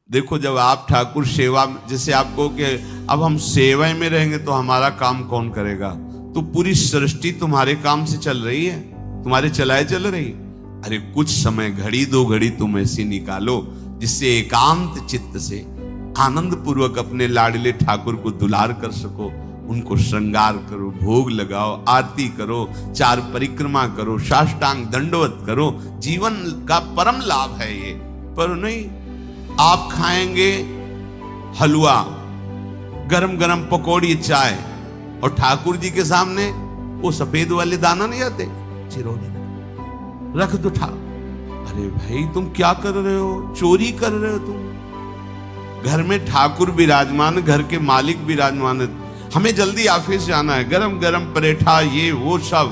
देखो जब आप ठाकुर सेवा, जैसे आपको कि अब हम सेवा में रहेंगे तो हमारा काम कौन करेगा, तो पूरी सृष्टि तुम्हारे काम से चल रही है, तुम्हारे चलाए चल रही। अरे कुछ समय, घड़ी दो घड़ी तुम ऐसी निकालो जिससे एकांत चित्त से आनंद पूर्वक अपने लाडले ठाकुर को दुलार कर सको। उनको श्रृंगार करो, भोग लगाओ, आरती करो, 4 परिक्रमा करो, साष्टांग दंडवत करो। जीवन का परम लाभ है ये। पर नहीं, आप खाएंगे हलवा, गरम गरम पकौड़ी, चाय, और ठाकुर जी के सामने वो सफेद वाले दाना नहीं आते, चिरौरी रख दो अरे भाई तुम क्या कर रहे हो, चोरी कर रहे हो तुम। घर में ठाकुर विराजमान, घर के मालिक विराजमान, हमें जल्दी ऑफिस जाना है, गरम गरम परेठा ये वो सब,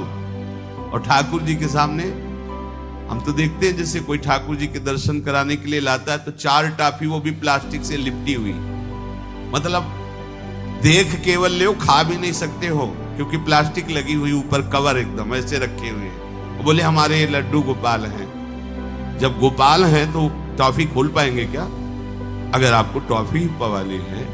और ठाकुर जी के सामने। हम तो देखते हैं जैसे कोई ठाकुर जी के दर्शन कराने के लिए लाता है तो 4 टाफी, वो भी प्लास्टिक से लिपटी हुई, मतलब देख केवल ले, खा भी नहीं सकते हो क्योंकि प्लास्टिक लगी हुई, ऊपर कवर एकदम ऐसे रखे हुए हैं। बोले हमारे लड्डू गोपाल हैं। जब गोपाल हैं तो टॉफी खोल पाएंगे क्या? अगर आपको टॉफी ही पवाली है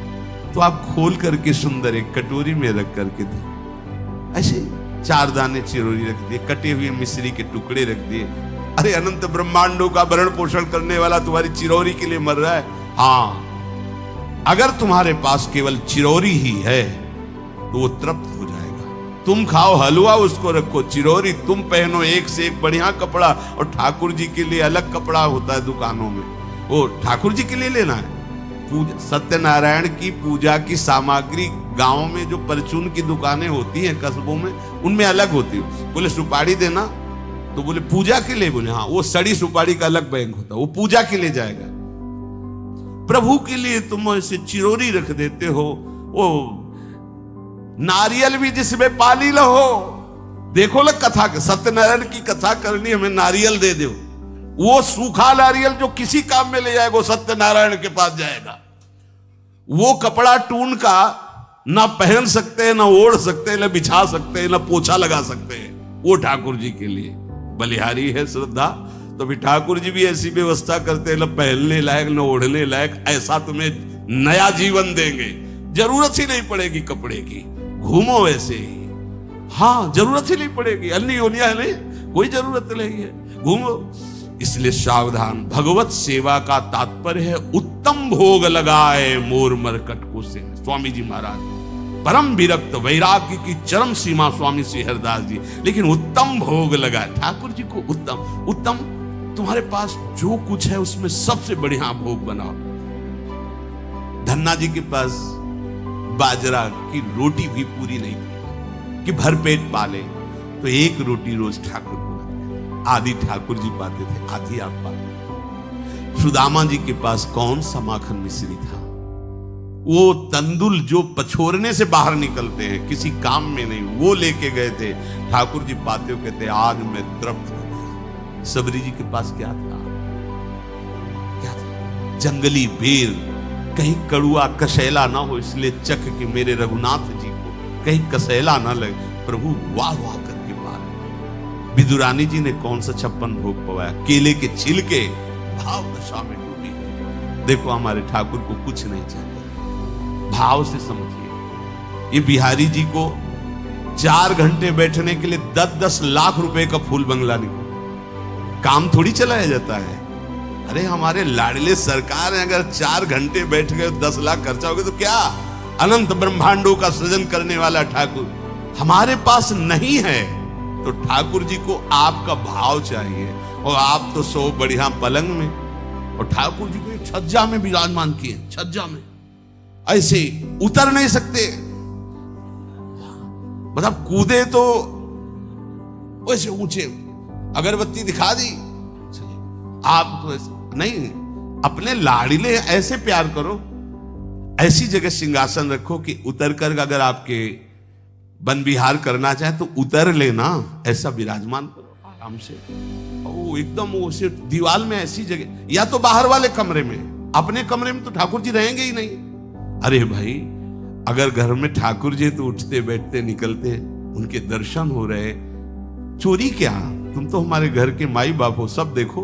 तो आप खोल करके सुंदर एक कटोरी में रख करके दे। ऐसे 4 दाने चिरौरी रख दिए, कटे हुए मिश्री के टुकड़े रख दिए। अरे अनंत ब्रह्मांडों का भरण पोषण करने वाला तुम्हारी चिरौरी के लिए मर रहा है। हाँ, अगर तुम्हारे पास केवल चिरौरी ही है तो वो तृप्त हो जाएगा। तुम खाओ हलवा, उसको रखो चिरौरी, तुम पहनो एक से एक बढ़िया कपड़ा, और ठाकुर जी के लिए अलग कपड़ा होता है दुकानों में, वो ठाकुर जी के लिए लेना है। पूजा, सत्यनारायण की पूजा की सामग्री गांव में जो परचून की दुकानें होती हैं कस्बों में, उनमें अलग होती है। बोले सुपारी देना, तो बोले पूजा के लिए, बोले हाँ, वो सड़ी सुपारी का अलग बैंक होता है, वो पूजा के लिए जाएगा। प्रभु के लिए तुम ऐसे चिरौरी रख देते हो। वो नारियल भी जिसमें पाली लो, देखो ना कथा, सत्यनारायण की कथा करनी, हमें नारियल दे दो। वो सूखा नारियल जो किसी काम में ले जाएगा, सत्यनारायण के पास जाएगा। वो कपड़ा टून का ना पहन सकते हैं, ना ओढ़ सकते हैं, ना बिछा सकते हैं, ना पोछा लगा सकते हैं, वो ठाकुर जी के लिए बलिहारी है श्रद्धा। तो भी ठाकुर जी भी ऐसी व्यवस्था करते हैं, ना पहनने लायक ना ओढ़ने लायक, ऐसा तुम्हें नया जीवन देंगे, जरूरत ही नहीं पड़ेगी कपड़े की, घूमो वैसे ही। हाँ, जरूरत ही नहीं पड़ेगी, अन्य योनिया है नहीं, कोई जरूरत नहीं है, घूमो। इसलिए सावधान, भगवत सेवा का तात्पर्य है उत्तम भोग लगाए मोर मरकट को से। स्वामी जी महाराज परम विरक्त, वैराग्य की चरम सीमा स्वामी श्री हरिदास जी, लेकिन उत्तम भोग लगाए ठाकुर जी को। उत्तम उत्तम, तुम्हारे पास जो कुछ है उसमें सबसे बढ़िया भोग बनाओ। धन्ना जी के पास बाजरा की रोटी भी पूरी नहीं थी कि भरपेट पाले, तो 1 रोटी रोज ठाकुर को, आधी ठाकुर जी पाते थे, आधी आप पाते। सुदामा जी के पास कौन सा माखन मिश्री था, वो तंदुल जो पछोरने से बाहर निकलते हैं, किसी काम में नहीं, वो लेके गए थे। ठाकुर जी पाते हो कहते आज मैं तृप्त हो गया। सबरी जी के पास क्या था? क्या था? जंगली बेर, कहीं कड़ुआ कसैला ना हो, इसलिए चख के मेरे रघुनाथ जी को कहीं कसैला ना लगे। प्रभु वाह वाह करके मारे। विदुरानी जी ने कौन सा 56 भोग पवाया? केले के छिलके, भाव दशा में डूबी। देखो हमारे ठाकुर को कुछ नहीं चाहिए, भाव से समझिए। ये बिहारी जी को 4 घंटे बैठने के लिए 10-10 लाख रुपए का फूल बंगला निकला, काम थोड़ी चलाया जाता है। अरे हमारे लाडले सरकार है, अगर 4 घंटे बैठ गए 10 लाख खर्चा हो गया तो क्या? अनंत ब्रह्मांडों का सृजन करने वाला ठाकुर हमारे पास नहीं है, तो ठाकुर जी को आपका भाव चाहिए। और आप तो सो बढ़िया पलंग में, और ठाकुर जी को एक छज्जा में विराजमान किए, छज्जा में ऐसे उतर नहीं सकते, मतलब कूदे तो वैसे ऊंचे, अगरबत्ती दिखा दी, आप तो नहीं, अपने लाडले ऐसे प्यार करो, ऐसी जगह सिंहासन रखो कि उतर कर अगर आपके वन विहार करना चाहे तो उतर लेना, ऐसा विराजमान करो आराम से। ओ एकदम वो सिर्फ दीवार में ऐसी जगह, या तो बाहर वाले कमरे में, अपने कमरे में तो ठाकुर जी रहेंगे ही नहीं। अरे भाई अगर घर में ठाकुर जी तो उठते बैठते निकलते, उनके दर्शन हो रहे, चोरी क्या? तुम तो हमारे घर के माई बाप हो, सब देखो।